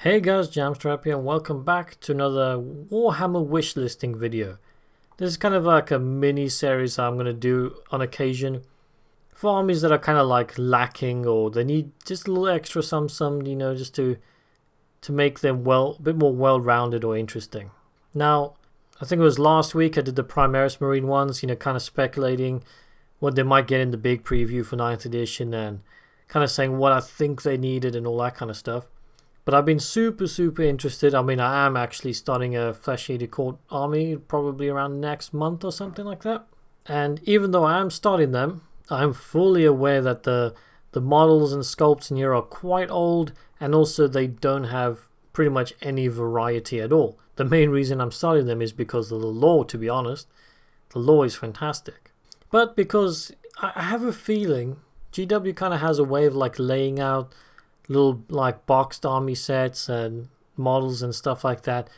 Hey guys, Jamstrap here and welcome back to another Warhammer wish listing video. This is kind of like a mini series I'm going to do on occasion for armies that are kind of like lacking or they need just a little extra some, just to make them a bit more well-rounded or interesting. Now, I think it was last week I did the Primaris Marine ones, kind of speculating what they might get in the big preview for 9th edition and kind of saying what I think they needed and all that kind of stuff. But I've been super interested. I mean, I am actually starting a Flesh Eater Court army probably around next month or something like that. And even though I am starting them, I'm fully aware that the models and sculpts in here are quite old, and also they don't have pretty much any variety at all. The main reason I'm starting them is because of the lore, to be honest. The lore is fantastic. But because I have a feeling GW kind of has a way of like laying out little like boxed army sets and models and stuff like that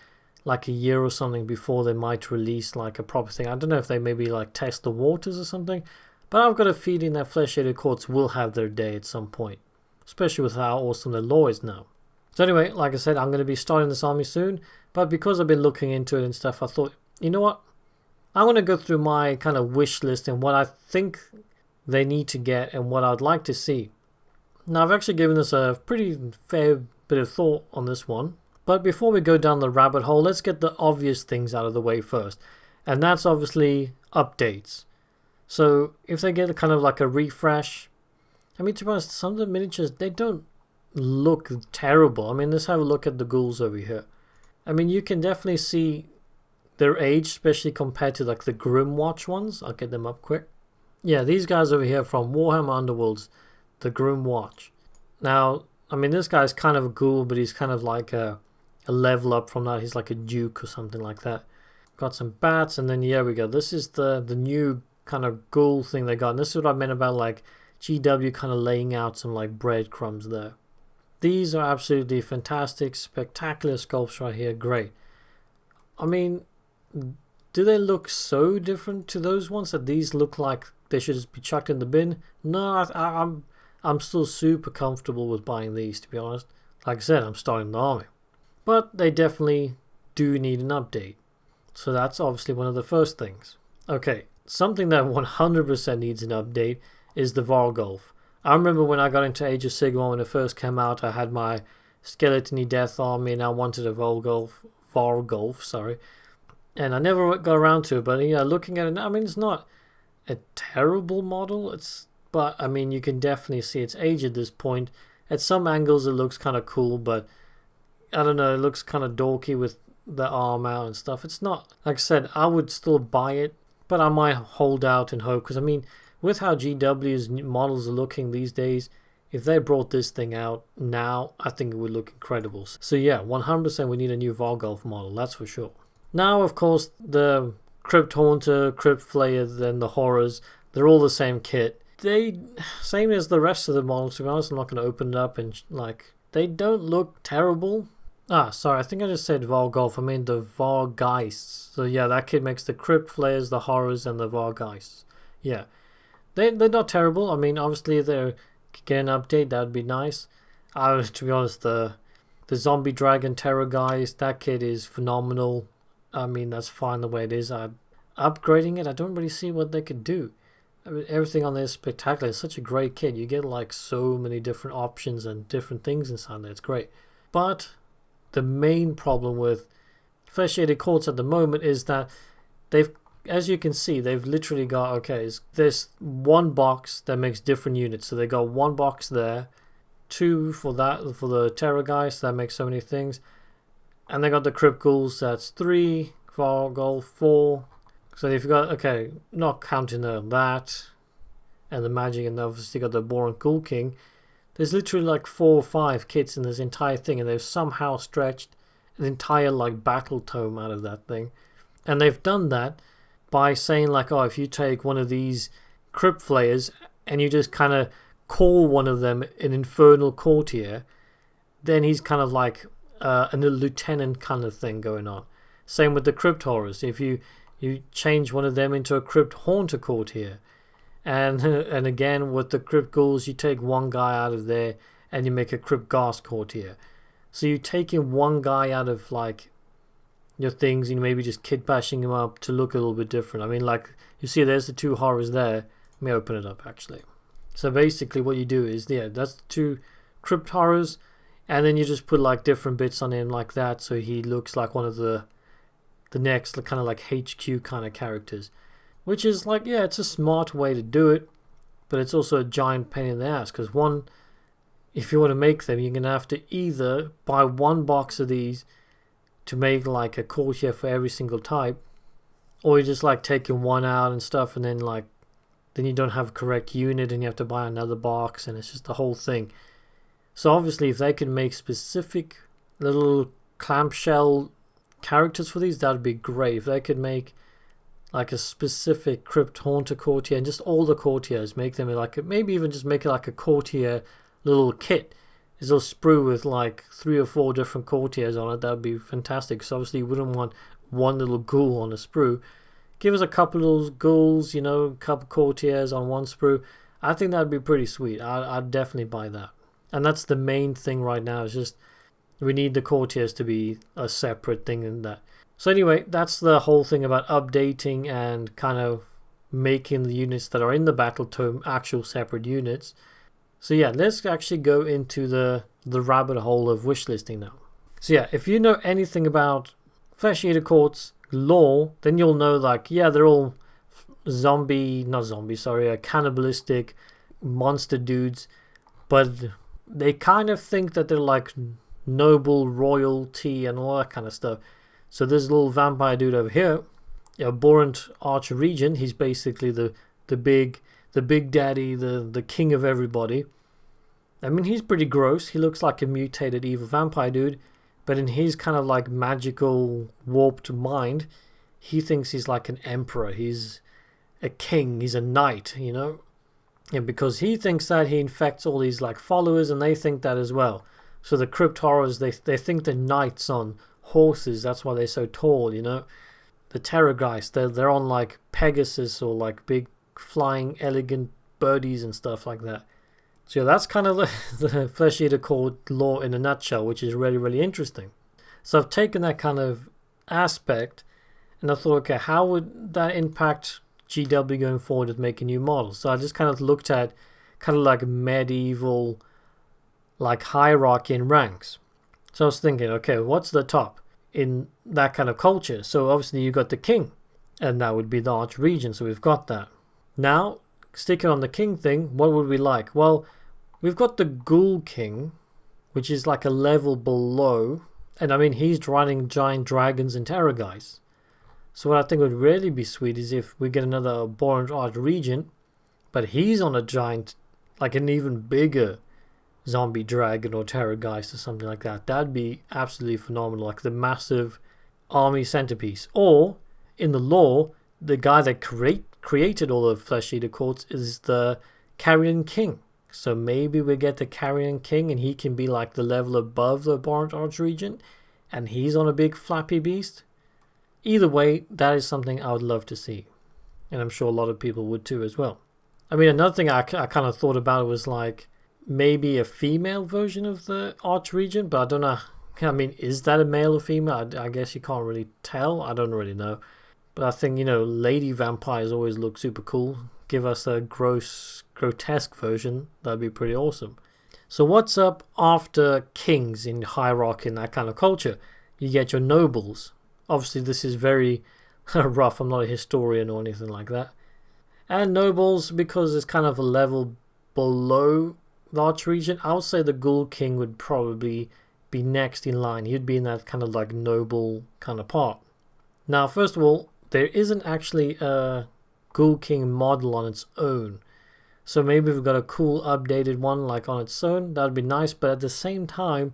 like a year or something before they might release like a proper thing. I don't know if they maybe like test the waters or something, but I've got a feeling that Flesh Eater Courts will have their day at some point, especially with how awesome the lore is now. So anyway, like I said, I'm going to be starting this army soon, but because I've been looking into it and stuff, I thought, you know what, I want to go through my kind of wish list and what I think they need to get and what I'd like to see. Now, I've actually given this a pretty fair bit of thought on this one. But before we go down the rabbit hole, let's get the obvious things out of the way first. And that's obviously updates. So if they get kind of like a refresh, I mean, to be honest, some of the miniatures, they don't look terrible. I mean, let's have a look at the ghouls over here. I mean, you can definitely see their age, especially compared to like the Grimwatch ones. I'll get them up quick. Yeah, these guys over here from Warhammer Underworlds, the Grimwatch. Now, I mean, this guy's kind of a ghoul, but he's kind of like a level up from that. He's like a duke or something like that. Got some bats, and then here we go. This is the new kind of ghoul thing they got. And this is what I meant about like GW kind of laying out some like breadcrumbs there. These are absolutely fantastic, spectacular sculpts right here. Great. I mean, do they look so different to those ones that these look like they should just be chucked in the bin? No, I'm still super comfortable with buying these, to be honest. Like I said, I'm starting the army. But they definitely do need an update. So that's obviously one of the first things. Okay, something that 100% needs an update is the Varghulf. I remember when I got into Age of Sigmar when it first came out, I had my Skeleton-y Death army and I wanted a Varghulf, sorry. And I never got around to it, but looking at it, I mean, it's not a terrible model. But, I mean, you can definitely see its age at this point. At some angles, it looks kind of cool, but I don't know, it looks kind of dorky with the arm out and stuff. It's not, like I said, I would still buy it, but I might hold out and hope. Because, I mean, with how GW's models are looking these days, if they brought this thing out now, I think it would look incredible. So, yeah, 100% we need a new Varghulf model, that's for sure. Now, of course, the Crypt Haunter, Crypt Flayer, then the Horrors, they're all the same kit. They, same as the rest of the models, to be honest. I'm not going to open it up and like, they don't look terrible. Sorry, I think I just said Varghulf. I mean the Vargheists. So yeah, that kit makes the Crypt Flayers, the Horrors, and the Vargheists. Yeah, they're not terrible. I mean, obviously if they get an update, that would be nice. To be honest, the Zombie Dragon Terrorgeist, that kit is phenomenal. I mean, that's fine the way it is. Upgrading it, I don't really see what they could do. I mean, everything on there is spectacular. It's such a great kit. You get like so many different options and different things inside there. It's great. But the main problem with Flesh Eater Courts at the moment is that they've, as you can see, they've literally got, okay, there's one box that makes different units. So they got one box there, two for that, for the Terrorgeist, that makes so many things. And they got the Crypt Ghouls, that's 3, Varghulf 4. So if you've got, okay, not counting that and the magic, and obviously got the Boron Ghoul King, there's literally like 4 or 5 kits in this entire thing, and they've somehow stretched an entire like battle tome out of that thing. And they've done that by saying like, oh, if you take one of these Crypt Flayers and you just kind of call one of them an Infernal Courtier, then he's kind of like a lieutenant kind of thing going on. Same with the Crypt Horrors. If you change one of them into a Crypt Haunter Courtier, and again with the Crypt Ghouls, you take one guy out of there and you make a Crypt Ghast Courtier. So you're taking one guy out of like your things and maybe just kit bashing him up to look a little bit different. I mean, like you see there's the two horrors there. Let me open it up actually. So basically what you do is, yeah, that's the two crypt horrors, and then you just put like different bits on him like that, so he looks like one of the next kind of like HQ kind of characters, which is like, yeah, it's a smart way to do it, but it's also a giant pain in the ass, because one, if you want to make them, you're gonna have to either buy one box of these to make like a courtier for every single type, or you're just like taking one out and stuff, and then like then you don't have a correct unit and you have to buy another box, and it's just the whole thing. So obviously if they can make specific little clamshell characters for these, that'd be great. If they could make like a specific Crypt Haunter courtier, and just all the courtiers, make them like maybe even just make it like a courtier little kit. It's a little sprue with like 3 or 4 different courtiers on it. That would be fantastic. So obviously you wouldn't want one little ghoul on a sprue. Give us a couple of those ghouls, you know, a couple courtiers on one sprue. I think that'd be pretty sweet. I'd definitely buy that. And that's the main thing right now, is just we need the courtiers to be a separate thing in that. So anyway, that's the whole thing about updating and kind of making the units that are in the battle tome actual separate units. So yeah, let's actually go into the rabbit hole of wishlisting now. So yeah, if you know anything about Flesh Eater Courts lore, then you'll know like, yeah, they're all cannibalistic monster dudes, but they kind of think that they're like noble royalty and all that kind of stuff. So this little vampire dude over here, Abhorrent Archregent, he's basically the big daddy, the king of everybody. I mean, he's pretty gross. He looks like a mutated evil vampire dude, but in his kind of like magical warped mind, he thinks he's like an emperor. He's a king. He's a knight, you know? And because he thinks that, he infects all these like followers, and they think that as well. So the crypt horrors, they think they're knights on horses. That's why they're so tall, you know? The Terrorgeist, they're on like Pegasus or like big flying elegant birdies and stuff like that. So yeah, that's kind of the Flesh Eater Court lore in a nutshell, which is really, really interesting. So I've taken that kind of aspect and I thought, okay, how would that impact GW going forward with making new models? So I just kind of looked at kind of like medieval like hierarchy and ranks. So I was thinking, okay, what's the top in that kind of culture? So obviously you got the king, and that would be the Archregent, so we've got that. Now, sticking on the king thing, what would we like? Well, we've got the Ghoul King, which is like a level below, and I mean, he's riding giant dragons and Terrorgeists. So what I think would really be sweet is if we get another Abhorrent Archregent, but he's on a giant, like an even bigger zombie dragon or Terrorgeist or something like that. That'd be absolutely phenomenal, like the massive army centerpiece. Or, in the lore, the guy that created all the Flesh Eater Courts is the Carrion King. So maybe we get the Carrion King and he can be like the level above the Abhorrent Archregent, and he's on a big flappy beast. Either way, that is something I would love to see, and I'm sure a lot of people would too as well. I mean, another thing I kind of thought about was like maybe a female version of the Archregent, but I don't know. I mean, is that a male or female? I guess you can't really tell. I don't really know. But I think, you know, lady vampires always look super cool. Give us a grotesque version. That'd be pretty awesome. So what's up after kings in hierarchy in that kind of culture? You get your nobles. Obviously, this is very rough. I'm not a historian or anything like that. And nobles, because it's kind of a level below the Archregent, I would say the Ghoul King would probably be next in line. He'd be in that kind of like noble kind of part. Now, first of all, there isn't actually a Ghoul King model on its own. So maybe we've got a cool updated one like on its own. That'd be nice. But at the same time,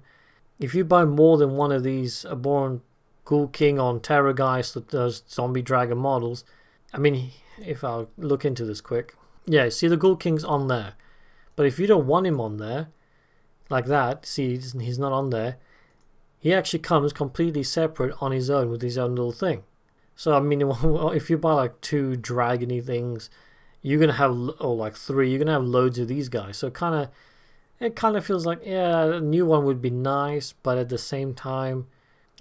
if you buy more than one of these Abhorrent Ghoul King on Terrorgeist or those zombie dragon models, I mean, if I'll look into this quick. Yeah, see the Ghoul King's on there. But if you don't want him on there, like that, see, he's not on there. He actually comes completely separate on his own with his own little thing. So, I mean, if you buy like 2 dragony things, you're going to have, or like 3, you're going to have loads of these guys. So kind of, it kind of feels like, yeah, a new one would be nice, but at the same time,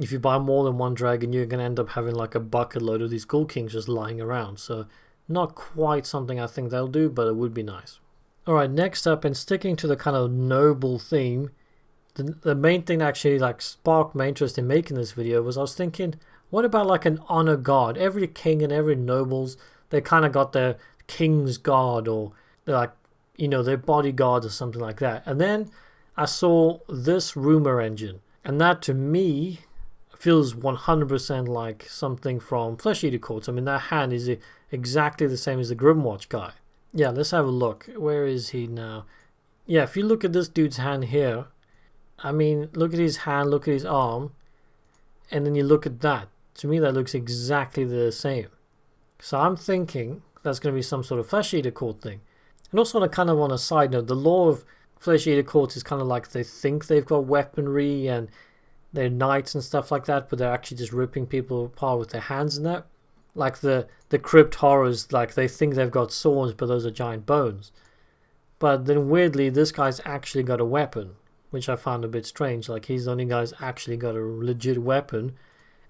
if you buy more than one dragon, you're going to end up having like a bucket load of these Ghoul Kings just lying around. So not quite something I think they'll do, but it would be nice. Alright, next up, and sticking to the kind of noble theme, the main thing that actually like sparked my interest in making this video was I was thinking, what about like an honor guard? Every king and every nobles, they kind of got their king's guard, or they're like, you know, their bodyguards or something like that. And then I saw this rumor engine, and that to me feels 100% like something from Flesh Eater Courts. I mean, that hand is exactly the same as the Grimwatch guy. Yeah, let's have a look. Where is he now? Yeah, if you look at this dude's hand here, I mean, look at his hand, look at his arm, and then you look at that. To me, that looks exactly the same. So I'm thinking that's going to be some sort of Flesh Eater Court thing. And also on a side note, the lore of Flesh Eater Courts is kind of like they think they've got weaponry and they're knights and stuff like that, but they're actually just ripping people apart with their hands and that. Like the Crypt Horrors, like they think they've got swords, but those are giant bones. But then weirdly, this guy's actually got a weapon, which I found a bit strange. Like, he's the only guy's actually got a legit weapon.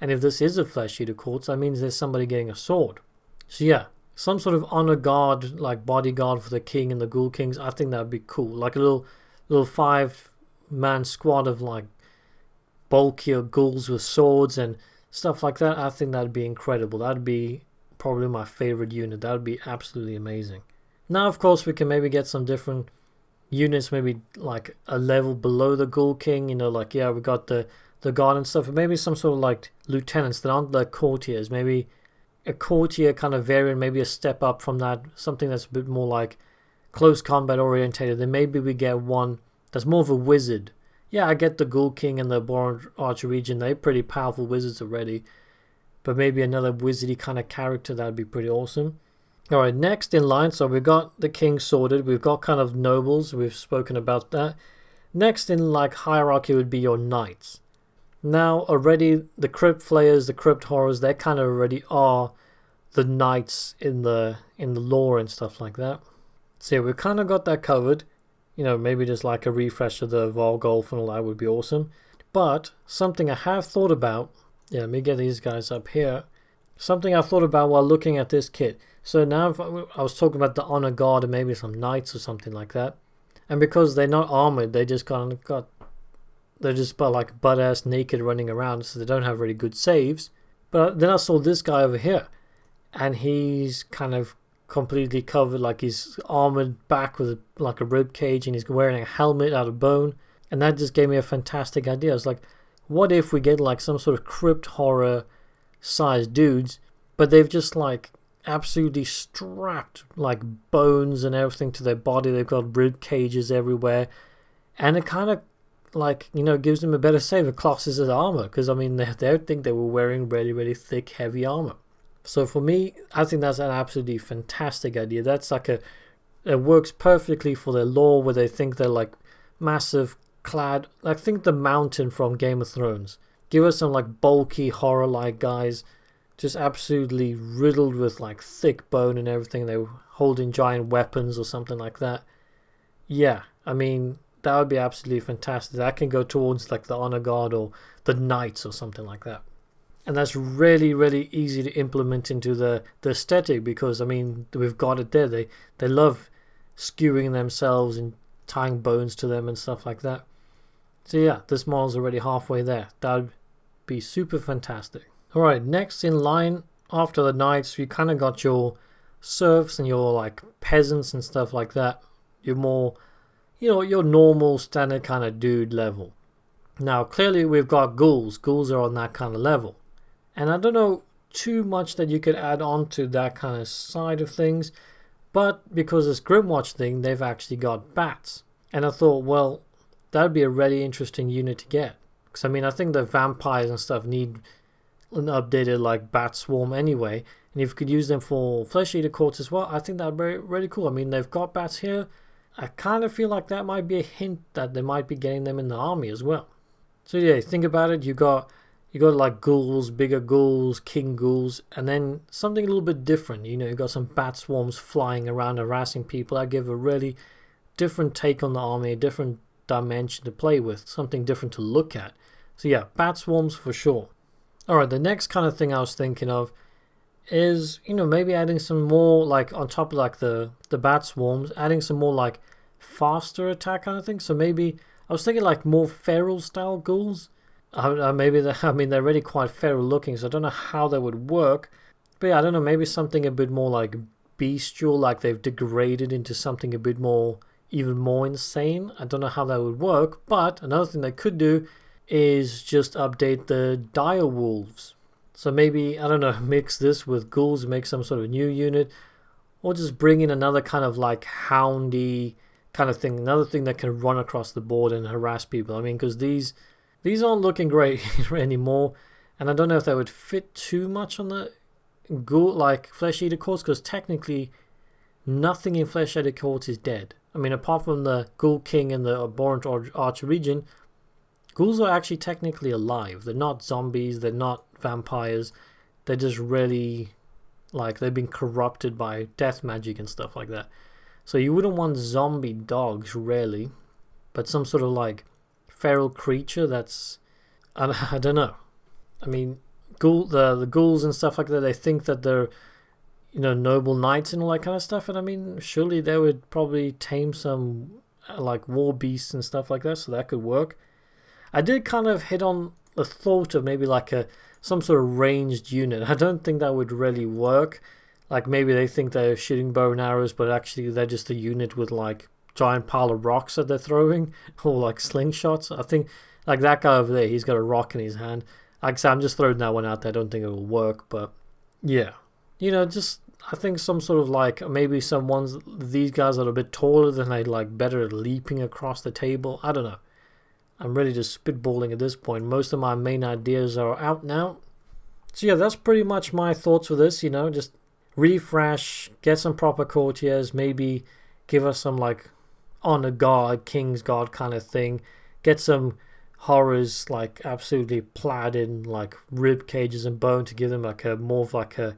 And if this is a Flesh Eater Courts, that means there's somebody getting a sword. So yeah, some sort of honor guard, like bodyguard for the king and the Ghoul Kings. I think that would be cool. Like a little 5-man squad of like bulkier ghouls with swords and stuff like that. I think that'd be incredible. That'd be probably my favorite unit. That would be absolutely amazing. Now, of course, we can maybe get some different units, maybe like a level below the Ghoul King. You know, like, yeah, we got the guard and stuff. Maybe some sort of like lieutenants that aren't the courtiers. Maybe a courtier kind of variant, maybe a step up from that. Something that's a bit more like close combat orientated. Then maybe we get one that's more of a wizard. Yeah, I get the Ghoul King and the Boron Archregent. They're pretty powerful wizards already. But maybe another wizardy kind of character, that'd be pretty awesome. Alright, next in line, so we've got the king sorted. We've got kind of nobles. We've spoken about that. Next in like hierarchy would be your knights. Now already the Crypt Flayers, the Crypt Horrors, they kind of already are the knights in the lore and stuff like that. So yeah, we've kind of got that covered. You know, maybe just like a refresh of the Volgolf and all that would be awesome. But something I have thought about, yeah, let me get these guys up here. Something I thought about while looking at this kit. So now I was talking about the honor guard and maybe some knights or something like that. And because they're not armored, they just they're just like butt ass naked running around, so they don't have really good saves. But then I saw this guy over here, and he's kind of completely covered, like he's armored back with like a rib cage, and he's wearing a helmet out of bone. And that just gave me a fantastic idea. I was like, what if we get like some sort of Crypt Horror sized dudes, but they've just like absolutely strapped like bones and everything to their body. They've got rib cages everywhere, and it kind of like, you know, gives them a better save. It classes as armor, because I mean they think they were wearing really thick heavy armor. So for me, I think that's an absolutely fantastic idea. That's like it works perfectly for their lore, where they think they're like massive clad, like think the Mountain from Game of Thrones. Give us some like bulky horror like guys, just absolutely riddled with like thick bone and everything. They were holding giant weapons or something like that. Yeah, I mean, that would be absolutely fantastic. That can go towards like the honor guard or the knights or something like that. And that's really easy to implement into the aesthetic, because I mean, we've got it there. They love skewing themselves and tying bones to them and stuff like that. So yeah, this model's already halfway there. That would be super fantastic. Alright, next in line after the knights, you kind of got your serfs and your like peasants and stuff like that. You're more, you know, your normal standard kind of dude level. Now clearly we've got ghouls. Ghouls are on that kind of level. And I don't know too much that you could add on to that kind of side of things. But because this Grimwatch thing, they've actually got bats. And I thought, well, that would be a really interesting unit to get. Because I mean, I think the vampires and stuff need an updated like bat swarm anyway. And if you could use them for Flesh Eater Courts as well, I think that would be really cool. I mean, they've got bats here. I kind of feel like that might be a hint that they might be getting them in the army as well. So yeah, think about it. You got like ghouls, bigger ghouls, king ghouls, and then something a little bit different. You know, you got some bat swarms flying around harassing people. I give a really different take on the army, a different dimension to play with, something different to look at. So yeah, bat swarms for sure. Alright, the next kind of thing I was thinking of is, you know, maybe adding some more, like on top of like the bat swarms, adding some more like faster attack kind of thing. So maybe I was thinking like more feral style ghouls. Maybe they're already quite feral looking, so I don't know how that would work. But yeah, I don't know, maybe something a bit more like bestial, like they've degraded into something a bit more, even more insane. I don't know how that would work, but another thing they could do is just update the dire wolves. So maybe, I don't know, mix this with ghouls, make some sort of new unit, or just bring in another kind of like houndy kind of thing, another thing that can run across the board and harass people. I mean, because these aren't looking great anymore, and I don't know if they would fit too much on the ghoul, like Flesh Eater Courts, because technically nothing in Flesh Eater Courts is dead. I mean, apart from the Ghoul King and the Abhorrent Archer region, ghouls are actually technically alive. They're not zombies, they're not vampires, they're just really, like, they've been corrupted by death magic and stuff like that. So you wouldn't want zombie dogs, really, but some sort of, like, feral creature that's, I don't know. I mean, the ghouls and stuff like that, they think that they're, you know, noble knights and all that kind of stuff, and I mean, surely they would probably tame some, like, war beasts and stuff like that, so that could work. I did kind of hit on the thought of maybe like some sort of ranged unit. I don't think that would really work. Like maybe they think they're shooting bow and arrows, but actually they're just a unit with like giant pile of rocks that they're throwing, or like slingshots. I think like that guy over there, he's got a rock in his hand. Like I said, I'm just throwing that one out there. I don't think it will work, but yeah, you know, just I think some sort of like maybe some ones, these guys are a bit taller than they, like better at leaping across the table. I don't know. I'm really just spitballing at this point. Most of my main ideas are out now. So yeah, that's pretty much my thoughts for this, you know, just refresh, get some proper courtiers, maybe give us some like honor guard, king's guard kind of thing, get some horrors like absolutely plaid in like rib cages and bone to give them like a more of like an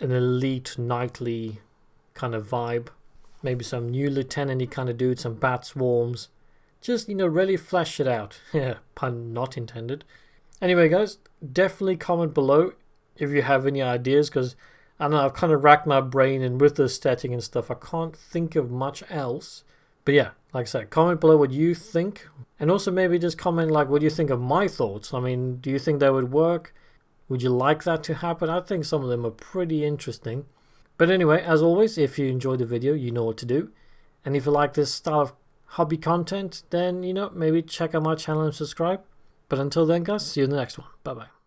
elite knightly kind of vibe. Maybe some new lieutenant-y kind of dude, some bat swarms. Just, you know, really flesh it out. Yeah, pun not intended. Anyway, guys, definitely comment below if you have any ideas, because I don't know, I've kind of racked my brain, and with the aesthetic and stuff, I can't think of much else. But yeah, like I said, comment below what you think. And also maybe just comment like, what do you think of my thoughts? I mean, do you think that would work? Would you like that to happen? I think some of them are pretty interesting. But anyway, as always, if you enjoyed the video, you know what to do. And if you like this style of hobby content, then, you know, maybe check out my channel and subscribe. But until then, guys, see you in the next one. Bye bye.